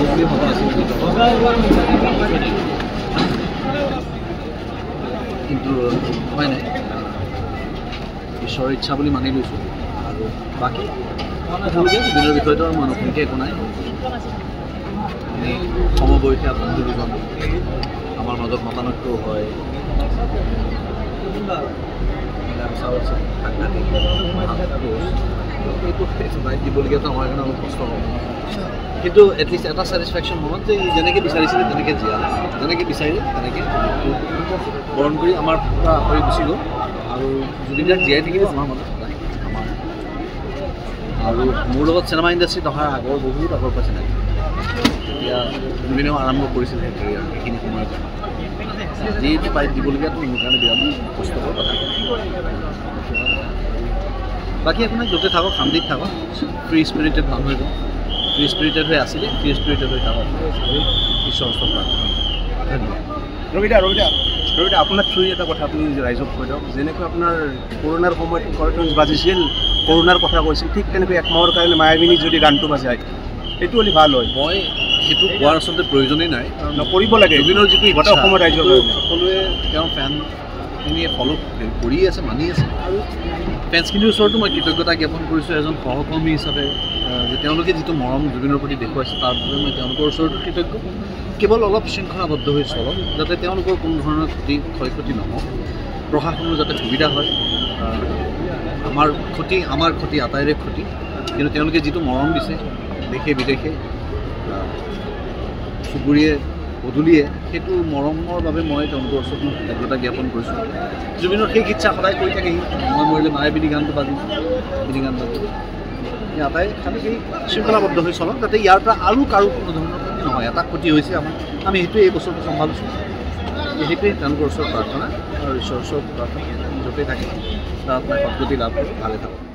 বুলি ভবা আছিল কিন্তু উপায় নাই ঈশ্বৰৰ ইচ্ছা বুলি মানি লৈছোঁ আৰু বাকী জুবিনৰ বিষয়টো আৰু মই নতুনকৈ একো নাই আমি সমবয়সীয়া বন্ধু দুজন আমাৰ মাজত মতানৈক্যও হয় এইটো বাইক দিবলগীয়াটো আমাৰ কাৰণে অলপ কষ্ট হ'ব কিন্তু এটলিষ্ট এটা ছেটিছফেকশ্যন মনত যে যেনেকৈ বিচাৰিছিলে তেনেকৈ জীয়া যেনেকৈ বিচাৰিলে তেনেকৈ বৰণ কৰি আমাৰ পৰা আঁতৰি গুচি গ'ল আৰু জুবিনদাক জীয়াই থাকিব আমাৰ মনত আমাৰ আৰু মোৰ লগত চিনেমা ইণ্ডাষ্ট্ৰীত অহাৰ আগৰ বহুত আগৰ পৰা চিনাকি তেতিয়া জুবিনেও আৰম্ভ কৰিছিলে কেৰিয়াৰ এইখিনি সময়ৰ পৰা যি বাইক দিবলগীয়াটো মোৰ কাৰণে বিৰাট কষ্টকৰ কথা বাকী একো নাই য'তে থাকক শান্তিত থাকক ফ্ৰী স্পিৰিটেড মানুহ এজন ফ্ৰী স্পিৰিটেড হৈ আছিলে ফ্ৰী স্পিৰিটেড হৈ থাকক ঈশ্বৰৰ ওচৰত প্ৰাৰ্থনা ধন্যবাদ ৰবিদা আপোনাৰ থ্ৰু এটা কথা আপুনি ৰাইজক কৈ দিয়ক যেনেকৈ আপোনাৰ কৰোণাৰ সময়ত কৰ্তন বাজিছিল কৰোণাৰ কথা কৈছিল ঠিক তেনেকৈ এক মাহৰ কাৰণে মায়াবিনী যদি গানটো বাজায় সেইটো হ'লে ভাল হয় মই সেইটো কোৱাৰ আচলতে প্ৰয়োজনেই নাই কৰিব লাগে জুবিনৰ যিটো গোটেই অসমৰ ৰাইজৰ সকলোৱে তেওঁৰ ফেনখিনিয়ে ফ'ল' কৰি আছে মানি আছে আৰু ফেন্সখিনিৰ ওচৰতো মই কৃতজ্ঞতা জ্ঞাপন কৰিছোঁ এজন সহকৰ্মী হিচাপে যে তেওঁলোকে যিটো মৰম জুবিনৰ প্ৰতি দেখুৱাইছে তাৰ বাবে মই তেওঁলোকৰ ওচৰতো কৃতজ্ঞ কেৱল অলপ শৃংখলাবদ্ধ হৈ চলক যাতে তেওঁলোকৰ কোনো ধৰণৰ ক্ষয়ক্ষতি নহওক প্ৰশাসনৰ যাতে সুবিধা হয় আমাৰ ক্ষতি আটাইৰে ক্ষতি কিন্তু তেওঁলোকে যিটো মৰম দিছে দেশে বিদেশে চুবুৰীয়ে পদূলিয়ে সেইটো মৰমৰ বাবে মই তেওঁলোকৰ ওচৰত কৃতজ্ঞতা জ্ঞাপন কৰিছোঁ জুবিনৰ সেই ইচ্ছা সদায় কৰি থাকেহি মই মৰিলে মায়াবিনী গানটো বাজিম বিনি গান বাজিম আটাই খালি সেই শৃংখলাবদ্ধ হৈ চলক যাতে ইয়াৰ পৰা আৰু কাৰো কোনো ধৰণৰ ক্ষতি নহয় এটা ক্ষতি হৈছে আমি সেইটোৱে এই বছৰটো চম্ভালিছোঁ সেইটোৱে তেওঁলোকৰ ওচৰত প্ৰাৰ্থনা আৰু ঈশ্বৰৰ ওচৰত প্ৰাৰ্থনা য'তেই থাকে তাত সদ্গতি লাভ কৰি ভালে থাকক